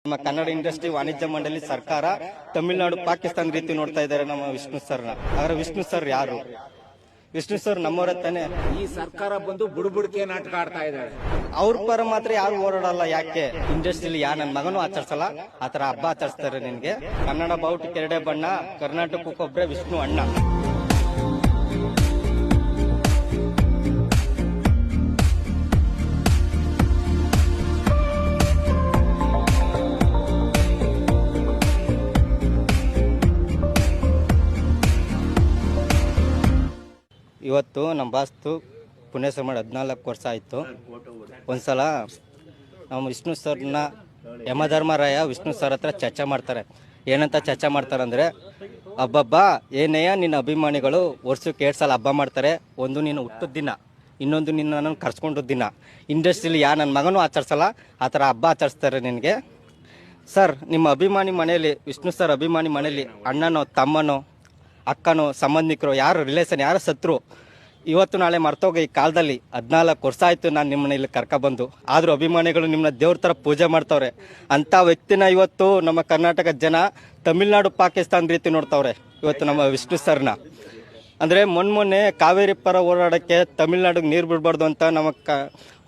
ನಮ್ಮ ಕನ್ನಡ ಇಂಡಸ್ಟ್ರಿ ವಾಣಿಜ್ಯ ಮಂಡಳಿ ಸರ್ಕಾರ ತಮಿಳುನಾಡು ಪಾಕಿಸ್ತಾನ ರೀತಿ ನೋಡ್ತಾ ಇದ್ದಾರೆ ನಮ್ಮ ವಿಷ್ಣು ಸರ್ನ. ಆದ್ರೆ ವಿಷ್ಣು ಸರ್ ಯಾರು? ವಿಷ್ಣು ಸರ್ ನಮ್ಮವರ ತಾನೆ. ಈ ಸರ್ಕಾರ ಬಂದು ಬುಡುಬುಡಿಕೆ ನಾಟಕ ಆಡ್ತಾ ಇದ್ದಾರೆ. ಅವ್ರ ಪರ ಮಾತ್ರ ಯಾರು ಓಡಾಡಲ್ಲ. ಯಾಕೆ? ಇಂಡಸ್ಟ್ರಿಯಲ್ಲಿ ನನ್ನ ಮಗನೂ ಆಚರಿಸಲ್ಲ, ಆತರ ಹಬ್ಬ ಆಚರಿಸ್ತಾರೆ. ನಿನ್ಗೆ ಕನ್ನಡ ಬಾವುಟ ಕೆರಡೆ ಬಣ್ಣ, ಕರ್ನಾಟಕಕ್ಕೊಬ್ರೆ ವಿಷ್ಣು ಅಣ್ಣ. ಇವತ್ತು ನಮ್ಮ ಬಾಸ್ತು ಪುಣ್ಯಸ್ಮರಣೆ ಮಾಡಿ 14 ವರ್ಷ ಆಯಿತು. ಒಂದ್ಸಲ ನಮ್ಮ ವಿಷ್ಣು ಸರ್ನ ಯಮಧರ್ಮರಾಯ ವಿಷ್ಣು ಸರ್ ಹತ್ರ ಚರ್ಚೆ ಮಾಡ್ತಾರೆ. ಏನಂತ ಚರ್ಚೆ ಮಾಡ್ತಾರಂದರೆ, ಹಬ್ಬಬ್ಬ ಏನೆಯ ನಿನ್ನ ಅಭಿಮಾನಿಗಳು ವರ್ಷಕ್ಕೆ 2 ಸಲ ಹಬ್ಬ ಮಾಡ್ತಾರೆ. ಒಂದು ನೀನು ಹುಟ್ಟಿದ ದಿನ, ಇನ್ನೊಂದು ನಿನ್ನ ಕರ್ಸ್ಕೊಂಡ ದಿನ. ಇಂಡಸ್ಟ್ರಿಯಲ್ಲಿ ನನ್ನ ಮಗನೂ ಆಚರಿಸಲ್ಲ, ಆ ಥರ ಹಬ್ಬ ಆಚರಿಸ್ತಾರೆ ನಿನಗೆ. ಸರ್, ನಿಮ್ಮ ಅಭಿಮಾನಿ ಮನೆಯಲ್ಲಿ, ವಿಷ್ಣು ಸರ್ ಅಭಿಮಾನಿ ಮನೆಯಲ್ಲಿ ಅಣ್ಣನೋ ತಮ್ಮನೋ ಅಕ್ಕನೋ ಸಂಬಂಧಿಕರು ಯಾರು ರಿಲೇಷನ್ ಯಾರು ಸತ್ರು ಇವತ್ತು ನಾಳೆ ಮರ್ತೋಗ. ಈ ಕಾಲದಲ್ಲಿ 14 ವರ್ಷ ಆಯಿತು ನಾನು ನಿಮ್ಮನ್ನ ಇಲ್ಲಿ ಕರ್ಕೊಬಂದು. ಆದರೂ ಅಭಿಮಾನಿಗಳು ನಿಮ್ಮನ್ನ ದೇವ್ರ ಥರ ಪೂಜೆ ಮಾಡ್ತವ್ರೆ. ಅಂಥ ವ್ಯಕ್ತಿನ ಇವತ್ತು ನಮ್ಮ ಕರ್ನಾಟಕ ಜನ ತಮಿಳ್ನಾಡು ಪಾಕಿಸ್ತಾನ ರೀತಿ ನೋಡ್ತವ್ರೆ ಇವತ್ತು ನಮ್ಮ ವಿಷ್ಣು ಸರ್ನ. ಅಂದರೆ ಮೊನ್ನೆ ಕಾವೇರಿ ಪರ ಹೋರಾಡೋಕ್ಕೆ ತಮಿಳ್ನಾಡಿಗೆ ನೀರು ಬಿಡಬಾರ್ದು ಅಂತ ನಮ್ಮ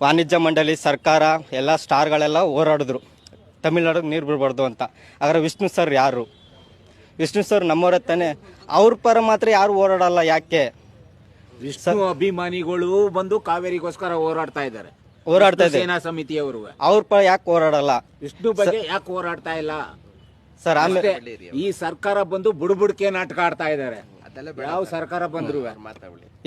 ವಾಣಿಜ್ಯ ಮಂಡಳಿ ಸರ್ಕಾರ ಎಲ್ಲ ಸ್ಟಾರ್ಗಳೆಲ್ಲ ಹೋರಾಡಿದ್ರು, ತಮಿಳ್ನಾಡಿಗೆ ನೀರು ಬಿಡಬಾರ್ದು ಅಂತ. ಆದರೆ ವಿಷ್ಣು ಸರ್ ಯಾರು? ವಿಷ್ಣು ಸರ್ ನಮ್ಮವರ ತಾನೆ. ಅವ್ರ ಪರ ಮಾತ್ರ ಯಾರು ಓಡಾಡಲ್ಲ. ಯಾಕೆ? ವಿಷ್ಣು ಅಭಿಮಾನಿಗಳು ಬಂದು ಕಾವೇರಿಗೋಸ್ಕರ ಹೋರಾಡ್ತಾ ಇದ್ದಾರೆ. ಸೇನಾ ಸಮಿತಿಯವರು ಅವ್ರ ಪರ ಯಾಕೆ ಹೋರಾಡಲ್ಲ? ವಿಷ್ಣು ಬಗ್ಗೆ ಯಾಕೆ ಹೋರಾಡ್ತಾ ಇಲ್ಲ ಸರ್? ಆಮೇಲೆ ಈ ಸರ್ಕಾರ ಬಂದು ಬುಡುಬುಡಿಕೆ ನಾಟಕ ಆಡ್ತಾ ಇದ್ದಾರೆ. ಯಾವ ಸರ್ಕಾರ ಬಂದ್ರು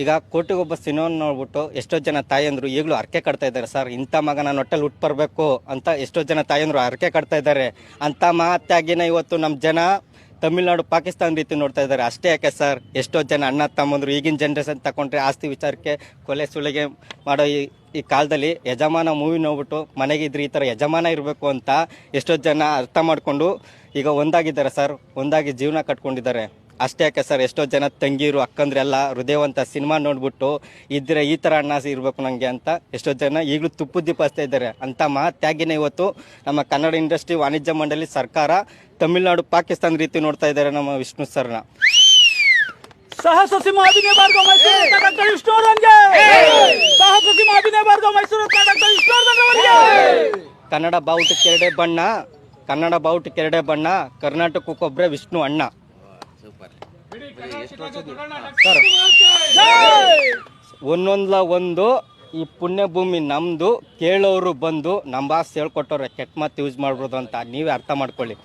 ಈಗ ಕೋಟಿಗೊಬ್ಬ ಸಿನಿಮಾ ನೋಡ್ಬಿಟ್ಟು ಎಷ್ಟೋ ಜನ ತಾಯಂದ್ರು ಈಗಲೂ ಅರ್ಕೆ ಕಟ್ತಾ ಇದ್ದಾರೆ. ಸರ್, ಇಂಥ ಮಗ ನಾನು ಹೊಟ್ಟೆಲ್ ಹುಟ್ಟು ಬರಬೇಕು ಅಂತ ಎಷ್ಟೋ ಜನ ತಾಯಂದ್ರು ಅರ್ಕೆ ಕಟ್ತಾ ಇದ್ದಾರೆ. ಅಂತ ಮಾತಾಗಿನ ಇವತ್ತು ನಮ್ಮ ಜನ ತಮಿಳ್ನಾಡು ಪಾಕಿಸ್ತಾನ ರೀತಿ ನೋಡ್ತಾ ಇದ್ದಾರೆ. ಅಷ್ಟೇ ಯಾಕೆ ಸರ್? ಎಷ್ಟೋ ಜನ ಅಣ್ಣ ತಮ್ಮಂದ್ರು ಈಗಿನ ಜನ್ರೇಷನ್ ತಗೊಂಡ್ರೆ ಆಸ್ತಿ ವಿಚಾರಕ್ಕೆ ಕೊಲೆ ಸುಲಿಗೆ ಮಾಡೋ ಈ ಕಾಲದಲ್ಲಿ ಯಜಮಾನ ಮೂವಿ ನೋಡ್ಬಿಟ್ಟು ಮನೆಗಿದ್ರೆ ಈ ಥರ ಯಜಮಾನ ಇರಬೇಕು ಅಂತ ಎಷ್ಟೋ ಜನ ಅರ್ಥ ಮಾಡಿಕೊಂಡು ಈಗ ಒಂದಾಗಿದ್ದಾರೆ ಸರ್, ಒಂದಾಗಿ ಜೀವನ ಕಟ್ಕೊಂಡಿದ್ದಾರೆ. ಅಷ್ಟೇ ಯಾಕೆ ಸರ್? ಎಷ್ಟೋ ಜನ ತಂಗಿರು ಅಕ್ಕಂದ್ರೆಲ್ಲ ಹೃದಯವಂತ ಸಿನಿಮಾ ನೋಡ್ಬಿಟ್ಟು ಇದ್ರೆ ಈ ಥರ ಅಣ್ಣ ಇರಬೇಕು ನನಗೆ ಅಂತ ಎಷ್ಟೋ ಜನ ಈಗಲೂ ತುಪ್ಪು ದೀಪಿಸ್ತಾ ಇದ್ದಾರೆ. ಅಂತ ಮಹತ್ಯಾಗಿನ ಇವತ್ತು ನಮ್ಮ ಕನ್ನಡ ಇಂಡಸ್ಟ್ರಿ ವಾಣಿಜ್ಯ ಮಂಡಳಿ ಸರ್ಕಾರ ತಮಿಳ್ನಾಡು ಪಾಕಿಸ್ತಾನ ರೀತಿ ನೋಡ್ತಾ ಇದ್ದಾರೆ ನಮ್ಮ ವಿಷ್ಣು ಸರ್ನ. ಕನ್ನಡ ಬಾವುಟ ಕೆರಡೆ ಬಣ್ಣ, ಕನ್ನಡ ಬಾವುಟ ಕೆರಡೆ ಬಣ್ಣ, ಕರ್ನಾಟಕಕ್ಕೊಬ್ರೆ ವಿಷ್ಣು ಅಣ್ಣ. ಒಂದೊಂದ್ಲ ಒಂದು ಈ ಪುಣ್ಯ ಭೂಮಿ ನಮ್ದು. ಕೇಳೋರು ಬಂದು ನಮ್ಮ ಭಾಷೆ ಹೇಳ್ಕೊಟ್ಟವ್ರೆ ಕೆಟ್ಟ ಮಾತು ಯೂಸ್ ಮಾಡ್ಬೋದು ಅಂತ. ನೀವೇ ಅರ್ಥ ಮಾಡ್ಕೊಳ್ಳಿ.